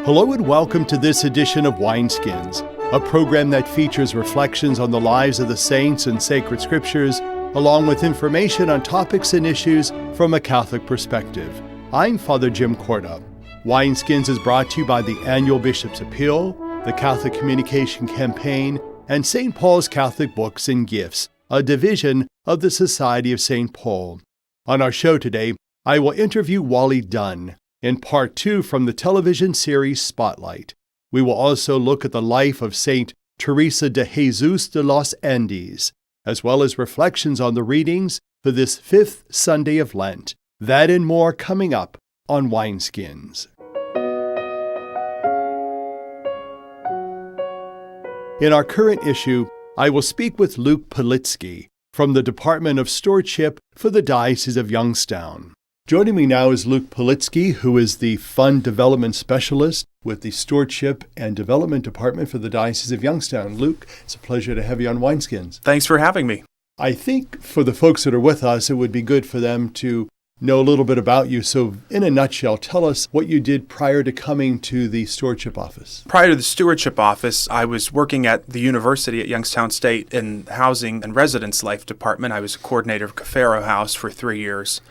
Hello and welcome to this edition of Wineskins, a program that features reflections on the lives of the saints and sacred scriptures, along with information on topics and issues from a Catholic perspective. I'm Father Jim Korda. Wineskins is brought to you by the Annual Bishop's Appeal, the Catholic Communication Campaign, and St. Paul's Catholic Books and Gifts, a division of the Society of St. Paul. On our show today, I will interview Wally Dunne in part 2 from the television series Spotlight. We will also look at the life of Saint Teresa de Jess de los Andes, as well as reflections on the readings for this Fifth Sunday of Lent. That and more coming up on Wineskins. In our current issue, I will speak with Luke Politsky from the Department of Stewardship for the Diocese of Youngstown. Joining me now is Luke Politsky, who is the Fund Development Specialist with the Stewardship and Development Department for the Diocese of Youngstown. Luke, it's a pleasure to have you on Wineskins. Thanks for having me. I think for the folks that are with us, it would be good for them to know a little bit about you. So in a nutshell, tell us what you did prior to coming to the Stewardship Office. Prior to the Stewardship Office, I was working at the university at Youngstown State in Housing and Residence Life Department. I was a coordinator of Cafaro House for 3 years.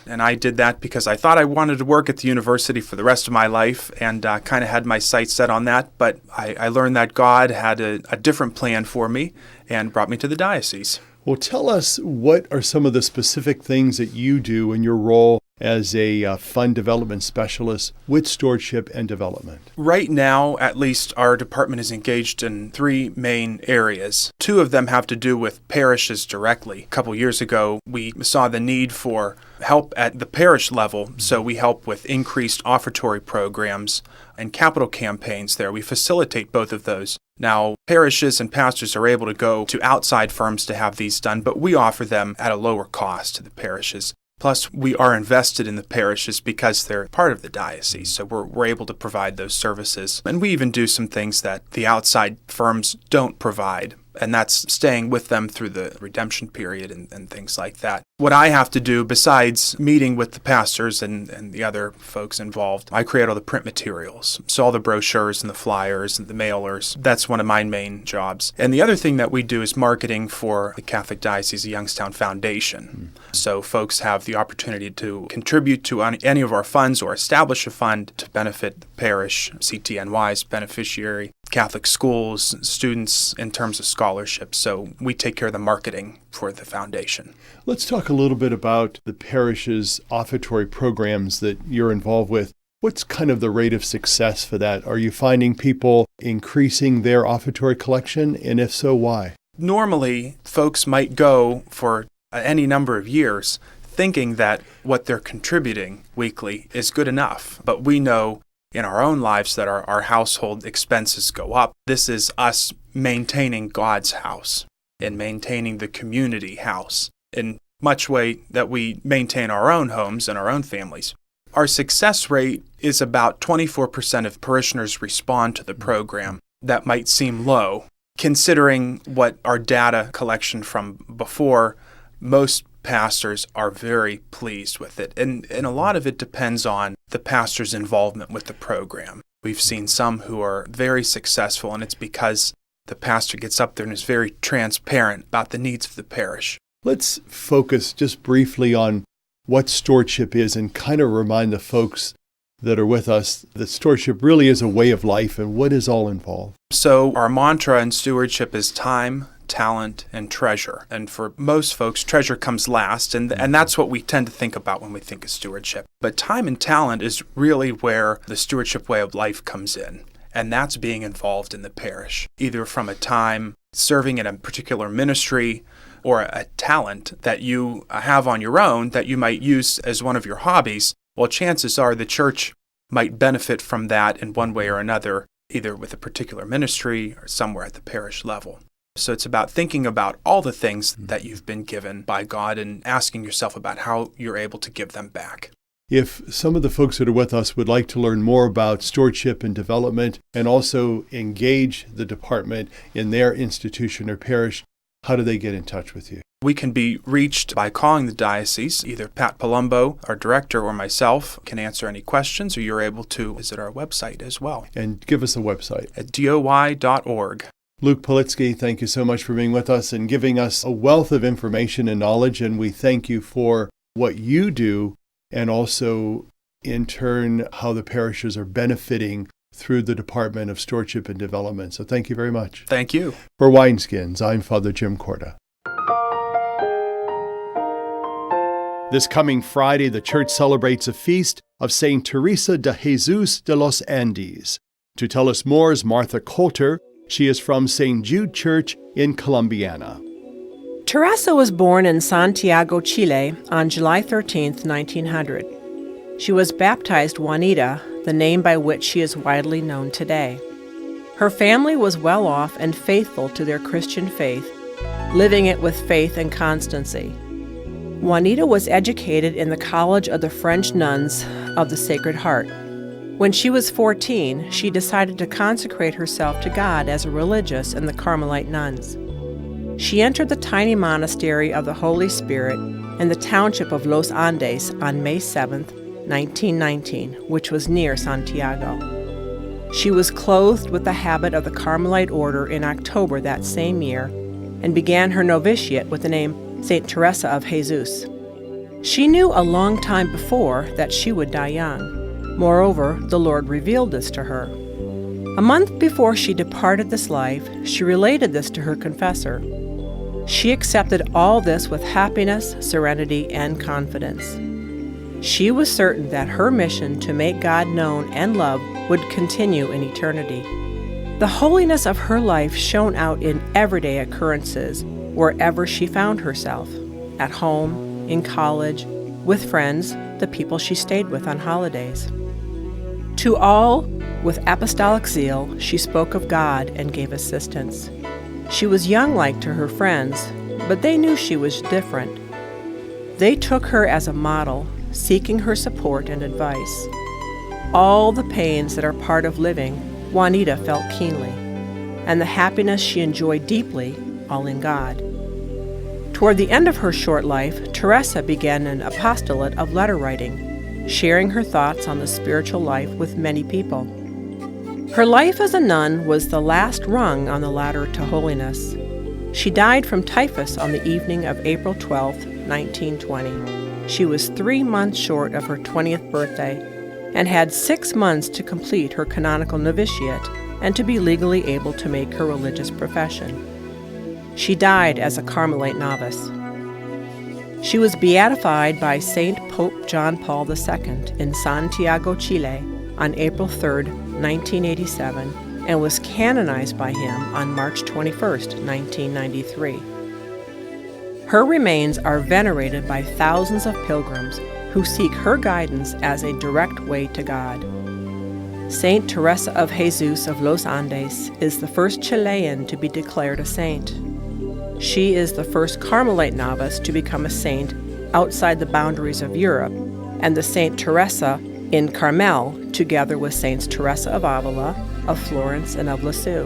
And I did that because I thought I wanted to work at the university for the rest of my life and kind of had my sights set on that. But I learned that God had a different plan for me and brought me to the diocese. Well, tell us what are some of the specific things that you do in your role as a fund development specialist with stewardship and development. Right now, at least, our department is engaged in 3 main areas. 2 of them have to do with parishes directly. A couple years ago, we saw the need for help at the parish level, so we help with increased offertory programs and capital campaigns there. We facilitate both of those. Now, parishes and pastors are able to go to outside firms to have these done, but we offer them at a lower cost to the parishes. Plus, we are invested in the parishes because they're part of the diocese, so we're able to provide those services. And we even do some things that the outside firms don't provide, and that's staying with them through the redemption period and things like that. What I have to do, besides meeting with the pastors and the other folks involved, I create all the print materials. So all the brochures and the flyers and the mailers, that's one of my main jobs. And the other thing that we do is marketing for the Catholic Diocese of Youngstown Foundation. So folks have the opportunity to contribute to any of our funds or establish a fund to benefit the parish, CTNY's beneficiary, Catholic schools, students in terms of scholarship. So we take care of the marketing for the foundation. Let's talk a little bit about the parish's offertory programs that you're involved with. What's kind of the rate of success for that? Are you finding people increasing their offertory collection? And if so, why? Normally, folks might go for any number of years thinking that what they're contributing weekly is good enough. But we know in our own lives that our household expenses go up. This is us maintaining God's house and maintaining the community house in much way that we maintain our own homes and our own families. Our success rate is about 24% of parishioners respond to the program. That might seem low. Considering what our data collection from before, most pastors are very pleased with it. And a lot of it depends on the pastor's involvement with the program. We've seen some who are very successful, and it's because the pastor gets up there and is very transparent about the needs of the parish. Let's focus just briefly on what stewardship is and kind of remind the folks that are with us that stewardship really is a way of life and what is all involved. So our mantra in stewardship is time, talent, and treasure. And for most folks, treasure comes last, and that's what we tend to think about when we think of stewardship. But time and talent is really where the stewardship way of life comes in, and that's being involved in the parish, either from a time serving in a particular ministry or a talent that you have on your own that you might use as one of your hobbies. Well, chances are the church might benefit from that in one way or another, either with a particular ministry or somewhere at the parish level. So it's about thinking about all the things that you've been given by God and asking yourself about how you're able to give them back. If some of the folks that are with us would like to learn more about stewardship and development and also engage the department in their institution or parish, how do they get in touch with you? We can be reached by calling the diocese. Either Pat Palumbo, our director, or myself can answer any questions, or you're able to visit our website as well. And give us a website. At doi.org. Luke Politsky, thank you so much for being with us and giving us a wealth of information and knowledge, and we thank you for what you do and also, in turn, how the parishes are benefiting through the Department of Stewardship and Development. So thank you very much. Thank you. For Wineskins, I'm Father Jim Korda. This coming Friday, the Church celebrates a feast of Saint Teresa de Jess de los Andes. To tell us more is Martha Coulter. She is from St. Jude Church in Columbiana. Teresa was born in Santiago, Chile on July 13, 1900. She was baptized Juanita, the name by which she is widely known today. Her family was well off and faithful to their Christian faith, living it with faith and constancy. Juanita was educated in the College of the French Nuns of the Sacred Heart. When she was 14, she decided to consecrate herself to God as a religious in the Carmelite nuns. She entered the tiny monastery of the Holy Spirit in the township of Los Andes on May 7, 1919, which was near Santiago. She was clothed with the habit of the Carmelite order in October that same year and began her novitiate with the name St. Teresa of Jesus. She knew a long time before that she would die young. Moreover, the Lord revealed this to her. A month before she departed this life, she related this to her confessor. She accepted all this with happiness, serenity, and confidence. She was certain that her mission to make God known and loved would continue in eternity. The holiness of her life shone out in everyday occurrences, wherever she found herself, at home, in college, with friends, the people she stayed with on holidays. To all, with apostolic zeal, she spoke of God and gave assistance. She was young-like to her friends, but they knew she was different. They took her as a model, seeking her support and advice. All the pains that are part of living, Juanita felt keenly, and the happiness she enjoyed deeply, all in God. Toward the end of her short life, Teresa began an apostolate of letter writing, sharing her thoughts on the spiritual life with many people. Her life as a nun was the last rung on the ladder to holiness. She died from typhus on the evening of April 12, 1920. She was 3 months short of her 20th birthday and had 6 months to complete her canonical novitiate and to be legally able to make her religious profession. She died as a Carmelite novice. She was beatified by Saint Pope John Paul II in Santiago, Chile on April 3, 1987, and was canonized by him on March 21, 1993. Her remains are venerated by thousands of pilgrims who seek her guidance as a direct way to God. Saint Teresa of Jesus of Los Andes is the first Chilean to be declared a saint. She is the first Carmelite novice to become a saint outside the boundaries of Europe, and the Saint Teresa in Carmel, together with Saints Teresa of Avila, of Florence, and of Lisieux.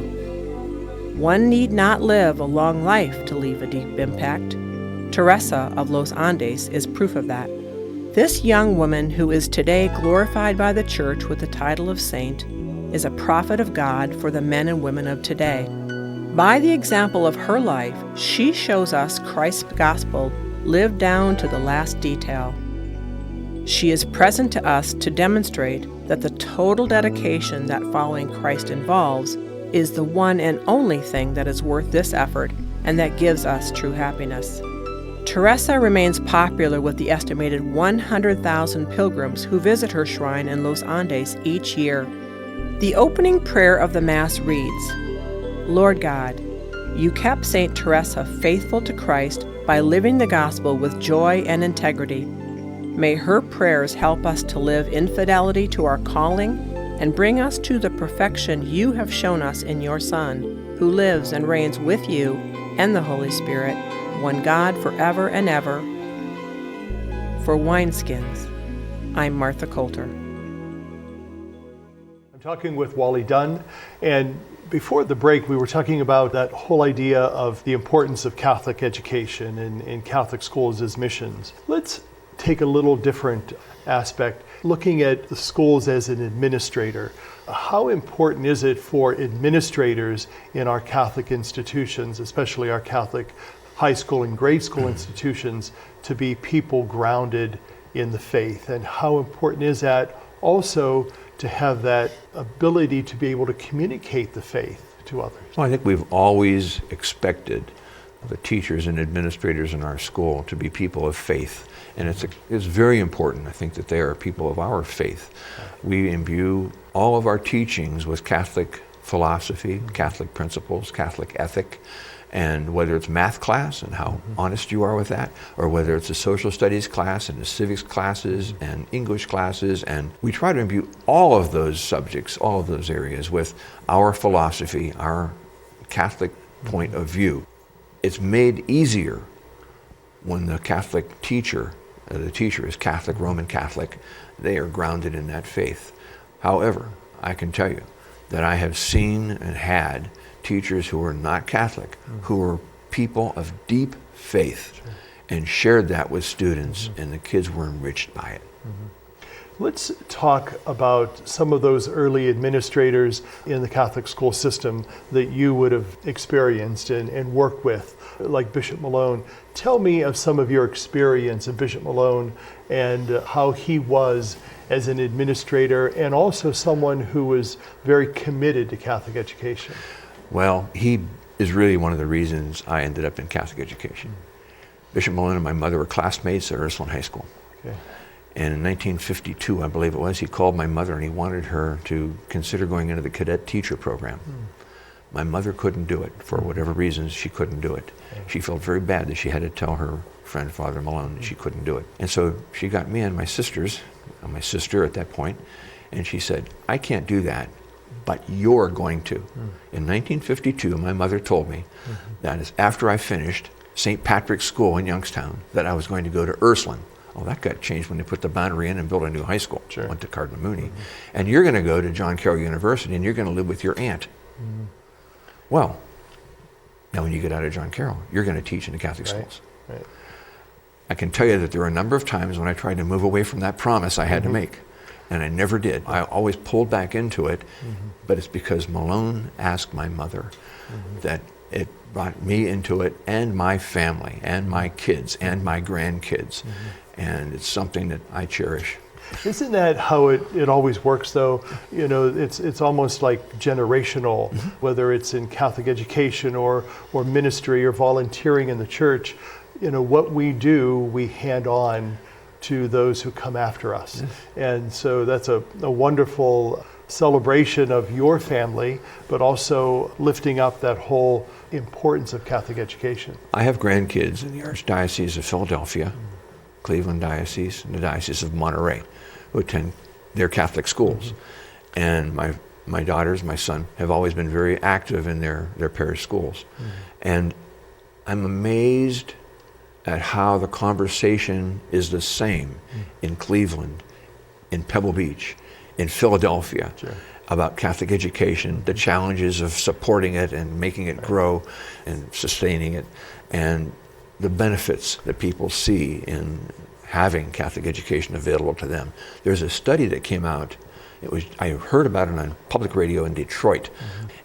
One need not live a long life to leave a deep impact. Teresa of Los Andes is proof of that. This young woman, who is today glorified by the Church with the title of saint, is a prophet of God for the men and women of today. By the example of her life, she shows us Christ's gospel lived down to the last detail. She is present to us to demonstrate that the total dedication that following Christ involves is the one and only thing that is worth this effort and that gives us true happiness. Teresa remains popular with the estimated 100,000 pilgrims who visit her shrine in Los Andes each year. The opening prayer of the Mass reads, Lord God, you kept Saint Teresa faithful to Christ by living the gospel with joy and integrity. May her prayers help us to live in fidelity to our calling and bring us to the perfection you have shown us in your Son, who lives and reigns with you and the Holy Spirit, one God forever and ever. For Wineskins, I'm Martha Coulter. I'm talking with Wally Dunne, and Before the break, we were talking about that whole idea of the importance of Catholic education and Catholic schools as missions. Let's take a little different aspect, looking at the schools as an administrator. How important is it for administrators in our Catholic institutions, especially our Catholic high school and grade school institutions, to be people grounded in the faith? And how important is that also to have that ability to be able to communicate the faith to others? Well, I think we've always expected the teachers and administrators in our school to be people of faith. And it's very important, I think, that they are people of our faith. We imbue all of our teachings with Catholic philosophy, Catholic principles, Catholic ethic. And whether it's math class and how honest you are with that, or whether it's a social studies class and the civics classes and English classes, and we try to imbue all of those subjects, all of those areas with our philosophy, our Catholic point of view. It's made easier when the Catholic teacher, the teacher is Catholic, Roman Catholic, they are grounded in that faith. However, I can tell you that I have seen and had teachers who were not Catholic, who were people of deep faith, and shared that with students, and the kids were enriched by it. Let's talk about some of those early administrators in the Catholic school system that you would have experienced and worked with, like Bishop Malone. Tell me of some of your experience of Bishop Malone and how he was as an administrator and also someone who was very committed to Catholic education. Well, he is really one of the reasons I ended up in Catholic education. Bishop Malone and my mother were classmates at Ursuline High School. Okay. And in 1952, I believe it was, he called my mother and he wanted her to consider going into the cadet teacher program. My mother couldn't do it. For whatever reasons, she couldn't do it. She felt very bad that she had to tell her friend, Father Malone, that she couldn't do it. And so she got me and my sister at that point, and she said, I can't do that, but you're going to. In 1952, my mother told me that is after I finished St. Patrick's School in Youngstown, that I was going to go to Ursuline. Well, that got changed when they put the boundary in and built a new high school. Sure. Went to Cardinal Mooney. And you're going to go to John Carroll University and you're going to live with your aunt. Well, now when you get out of John Carroll, you're going to teach in the Catholic schools. Right. I can tell you that there were a number of times when I tried to move away from that promise I had to make. And I never did. I always pulled back into it, but it's because Malone asked my mother that it brought me into it, and my family, and my kids, and my grandkids. And it's something that I cherish. Isn't that how it always works, though? You know, it's almost like generational, whether it's in Catholic education or ministry or volunteering in the church. You know, what we do, we hand on to those who come after us. And so that's a wonderful celebration of your family, but also lifting up that whole importance of Catholic education. I have grandkids in the Archdiocese of Philadelphia, Cleveland Diocese, and the Diocese of Monterey, who attend their Catholic schools. And my daughters, my son, have always been very active in their parish schools. And I'm amazed at how the conversation is the same in Cleveland, in Pebble Beach, in Philadelphia, about Catholic education, the challenges of supporting it and making it grow and sustaining it, and the benefits that people see in having Catholic education available to them. There's a study that came out, I heard about it on public radio in Detroit,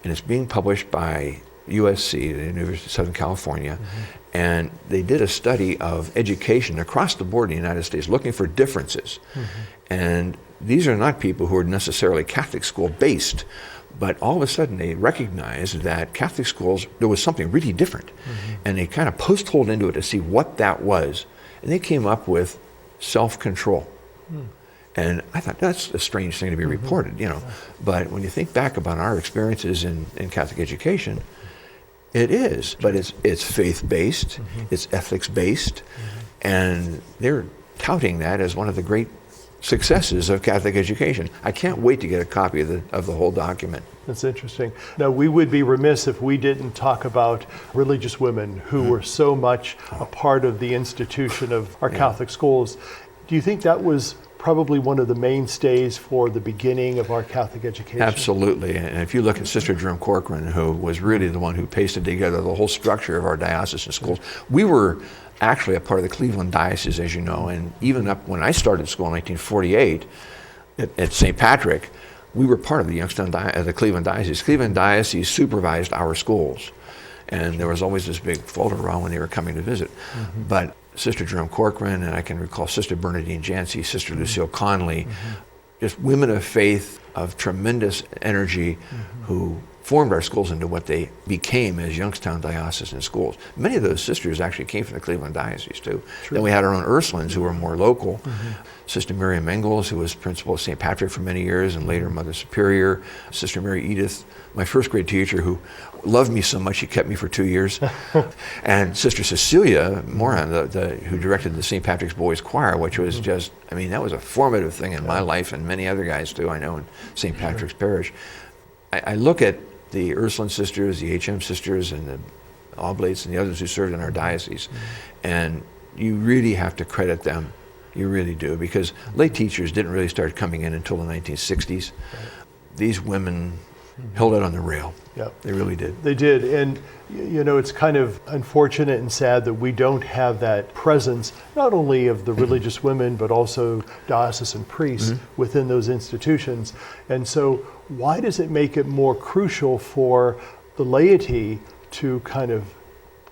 and it's being published by USC, the University of Southern California, and they did a study of education across the board in the United States, looking for differences. And these are not people who are necessarily Catholic school based, but all of a sudden they recognized that Catholic schools, there was something really different. And they kind of post-holed into it to see what that was. And they came up with self-control. And I thought, that's a strange thing to be reported, you know. But when you think back about our experiences in Catholic education, it is, but it's faith-based, it's ethics-based, and they're touting that as one of the great successes of Catholic education. I can't wait to get a copy of the whole document. That's interesting. Now, we would be remiss if we didn't talk about religious women who were so much a part of the institution of our Catholic schools. Do you think that was probably one of the mainstays for the beginning of our Catholic education. Absolutely. And if you look at Sister Jerome Corcoran, who was really the one who pasted together the whole structure of our diocesan schools, we were actually a part of the Cleveland Diocese, as you know, and even up when I started school in 1948 at St. Patrick, we were part of the the Cleveland Diocese. Cleveland Diocese supervised our schools, and there was always this big photo row when they were coming to visit. But Sister Jerome Corcoran, and I can recall Sister Bernadine Jancy, Sister Lucille Conley, just women of faith of tremendous energy who formed our schools into what they became as Youngstown Diocesan schools. Many of those sisters actually came from the Cleveland Diocese too. Then we had our own Ursulines who were more local. Sister Miriam Mengels, who was principal of St. Patrick for many years and later Mother Superior. Sister Mary Edith, my first grade teacher, who loved me so much she kept me for 2 years. And Sister Cecilia Moran, who directed the St. Patrick's Boys Choir, which was just, I mean, that was a formative thing in my life and many other guys too, I know, in St. Patrick's Parish. I look at the Ursuline sisters, the HM sisters, and the Oblates and the others who served in our diocese. And you really have to credit them. You really do, because lay teachers didn't really start coming in until the 1960s. These women held it on the rail. They really did. They did. And, you know, it's kind of unfortunate and sad that we don't have that presence, not only of the religious women, but also diocesan priests within those institutions. And so why does it make it more crucial for the laity to kind of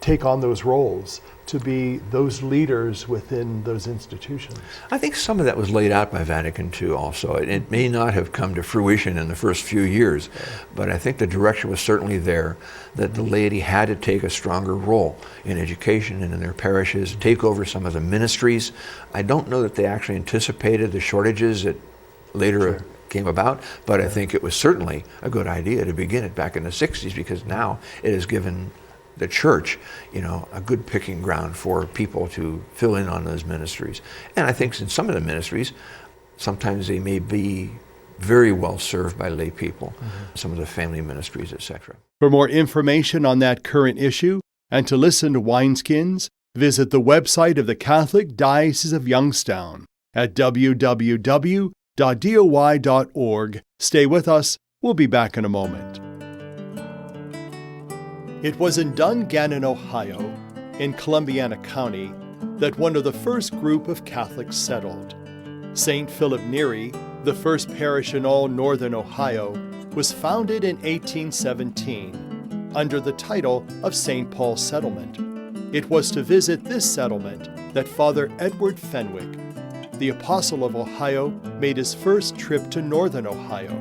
take on those roles, to be those leaders within those institutions? I think some of that was laid out by Vatican II also. It may not have come to fruition in the first few years, but I think the direction was certainly there that the laity had to take a stronger role in education and in their parishes, take over some of the ministries. I don't know that they actually anticipated the shortages that later came about, but I think it was certainly a good idea to begin it back in the 60s, because now it has given the church, you know, a good picking ground for people to fill in on those ministries. And I think in some of the ministries, sometimes they may be very well served by lay people, some of the family ministries, etc. For more information on that current issue and to listen to Wineskins, visit the website of the Catholic Diocese of Youngstown at www.doi.org. Stay with us. We'll be back in a moment. It was in Dungannon, Ohio, in Columbiana County, that one of the first group of Catholics settled. St. Philip Neri, the first parish in all northern Ohio, was founded in 1817 under the title of St. Paul's Settlement. It was to visit this settlement that Father Edward Fenwick, the Apostle of Ohio, made his first trip to northern Ohio.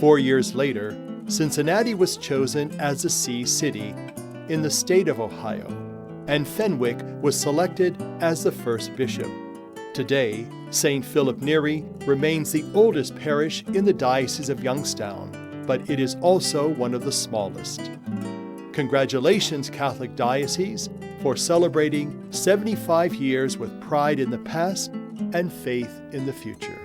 4 years later, Cincinnati was chosen as the see city in the state of Ohio, and Fenwick was selected as the first bishop. Today, St. Philip Neri remains the oldest parish in the Diocese of Youngstown, but it is also one of the smallest. Congratulations, Catholic Diocese, for celebrating 75 years with pride in the past and faith in the future.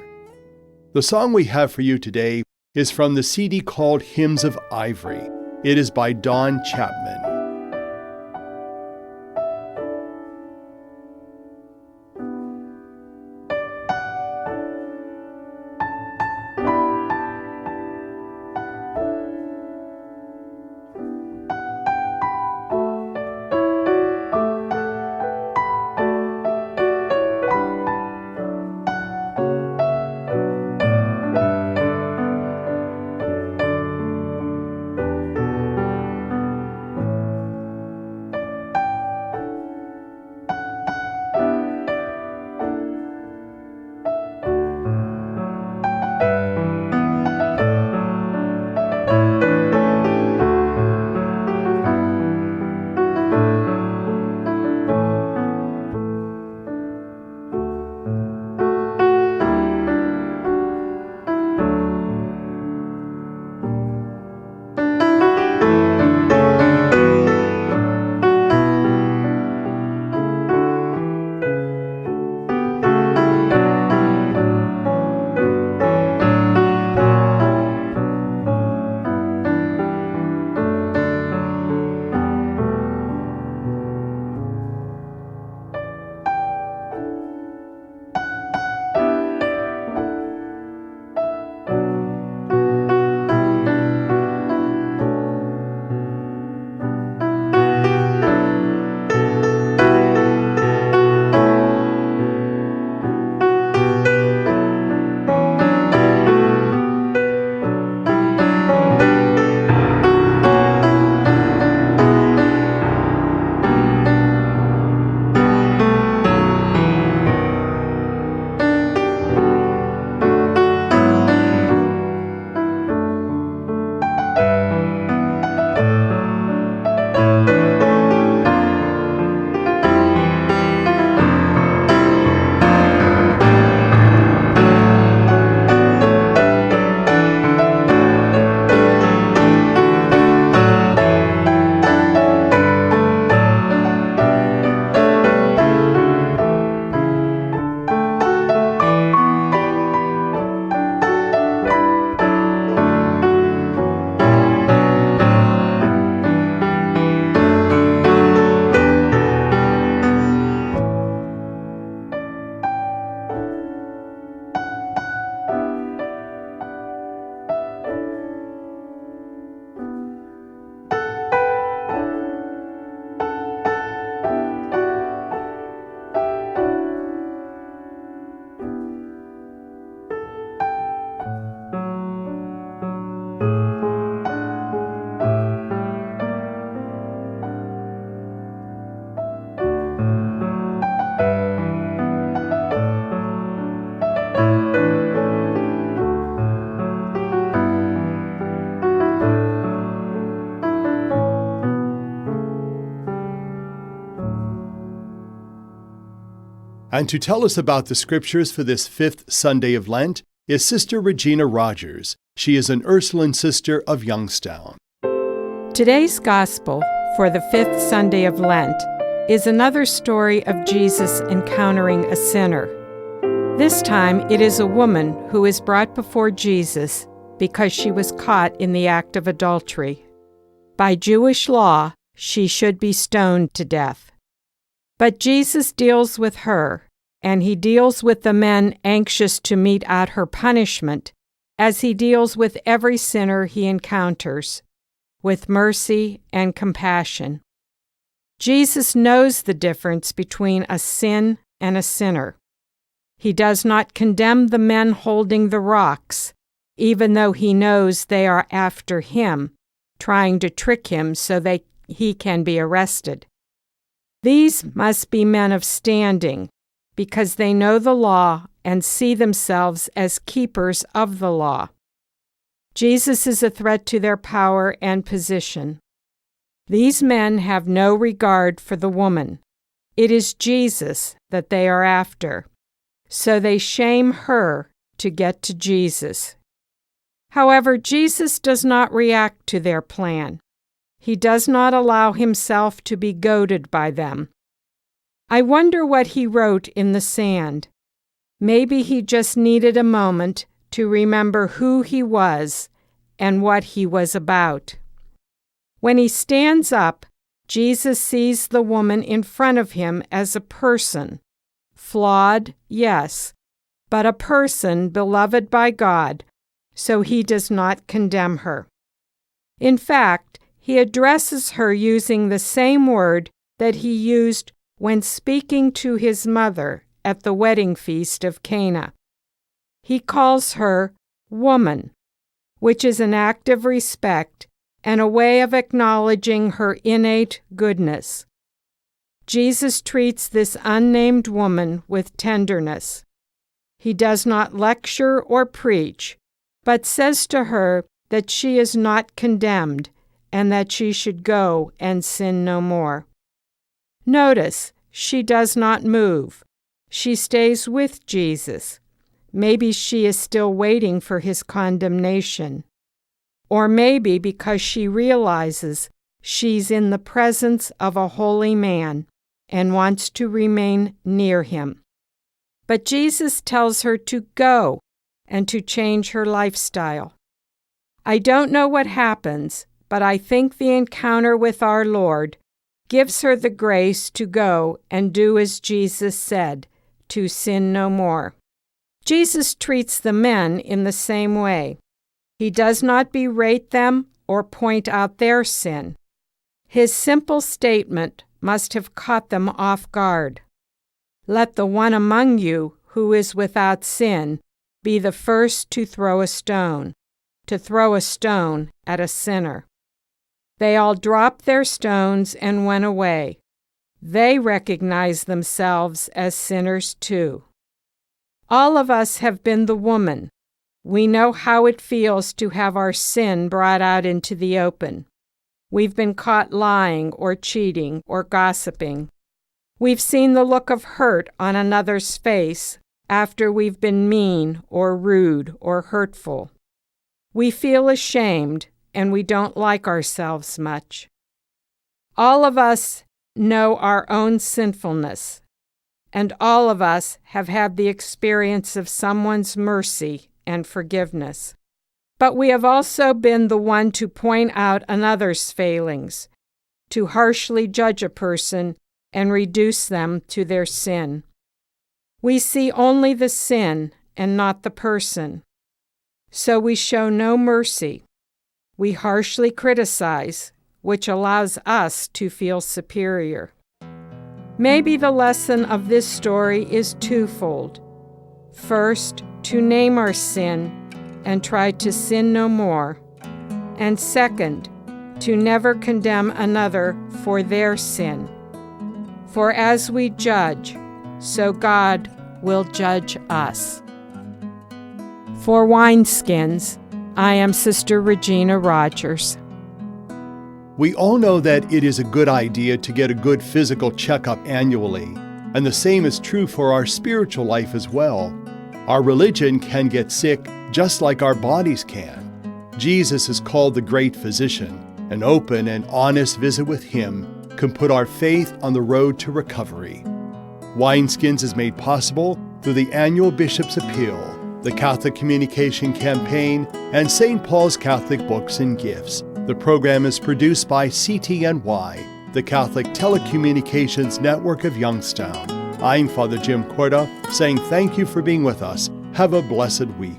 The song we have for you today is from the CD called Hymns of Ivory. It is by Don Chapman. And to tell us about the scriptures for this fifth Sunday of Lent is Sister Regina Rogers. She is an Ursuline sister of Youngstown. Today's Gospel for the fifth Sunday of Lent is another story of Jesus encountering a sinner. This time it is a woman who is brought before Jesus because she was caught in the act of adultery. By Jewish law, she should be stoned to death. But Jesus deals with her, and he deals with the men anxious to mete out her punishment, as he deals with every sinner he encounters, with mercy and compassion. Jesus knows the difference between a sin and a sinner. He does not condemn the men holding the rocks, even though he knows they are after him, trying to trick him so he can be arrested. These must be men of standing, because they know the law and see themselves as keepers of the law. Jesus is a threat to their power and position. These men have no regard for the woman. It is Jesus that they are after, so they shame her to get to Jesus. However, Jesus does not react to their plan. He does not allow himself to be goaded by them. I wonder what he wrote in the sand. Maybe he just needed a moment to remember who he was and what he was about. When he stands up, Jesus sees the woman in front of him as a person. Flawed, yes, but a person beloved by God, so he does not condemn her. In fact, he addresses her using the same word that he used when speaking to his mother at the wedding feast of Cana. He calls her woman, which is an act of respect and a way of acknowledging her innate goodness. Jesus treats this unnamed woman with tenderness. He does not lecture or preach, but says to her that she is not condemned and that she should go and sin no more. Notice, she does not move. She stays with Jesus. Maybe she is still waiting for his condemnation. Or maybe because she realizes she's in the presence of a holy man and wants to remain near him. But Jesus tells her to go and to change her lifestyle. I don't know what happens, but I think the encounter with our Lord gives her the grace to go and do as Jesus said, to sin no more. Jesus treats the men in the same way. He does not berate them or point out their sin. His simple statement must have caught them off guard. Let the one among you who is without sin be the first to throw a stone at a sinner. They all dropped their stones and went away. They recognized themselves as sinners too. All of us have been the woman. We know how it feels to have our sin brought out into the open. We've been caught lying or cheating or gossiping. We've seen the look of hurt on another's face after we've been mean or rude or hurtful. We feel ashamed and we don't like ourselves much. All of us know our own sinfulness, and all of us have had the experience of someone's mercy and forgiveness. But we have also been the one to point out another's failings, to harshly judge a person and reduce them to their sin. We see only the sin and not the person. So we show no mercy. We harshly criticize, which allows us to feel superior. Maybe the lesson of this story is twofold. First, to name our sin and try to sin no more. And second, to never condemn another for their sin. For as we judge, so God will judge us. For Wineskins, I am Sister Regina Rogers. We all know that it is a good idea to get a good physical checkup annually. And the same is true for our spiritual life as well. Our religion can get sick just like our bodies can. Jesus is called the great physician. An open and honest visit with Him can put our faith on the road to recovery. Wineskins is made possible through the annual Bishop's Appeal, the Catholic Communication Campaign, and St. Paul's Catholic Books and Gifts. The program is produced by CTNY, the Catholic Telecommunications Network of Youngstown. I'm Father Jim Korda, saying thank you for being with us. Have a blessed week.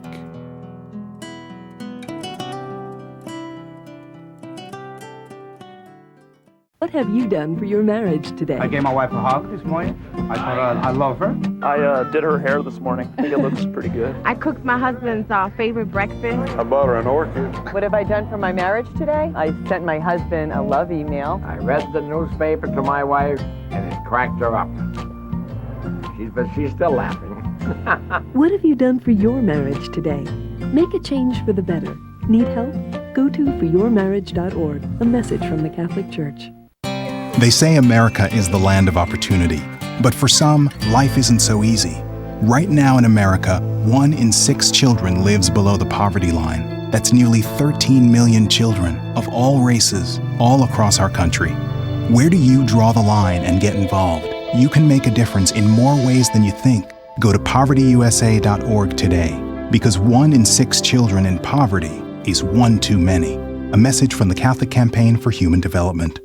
What have you done for your marriage today? I gave my wife a hug this morning. I told her I love her. I did her hair this morning. I think it looks pretty good. I cooked my husband's favorite breakfast. I bought her an orchid. What have I done for my marriage today? I sent my husband a love email. I read the newspaper to my wife, and it cracked her up. But she's still laughing. What have you done for your marriage today? Make a change for the better. Need help? Go to foryourmarriage.org, a message from the Catholic Church. They say America is the land of opportunity, but for some, life isn't so easy. Right now in America, 1 in 6 children lives below the poverty line. That's nearly 13 million children of all races, all across our country. Where do you draw the line and get involved? You can make a difference in more ways than you think. Go to povertyusa.org today, because 1 in 6 children in poverty is one too many. A message from the Catholic Campaign for Human Development.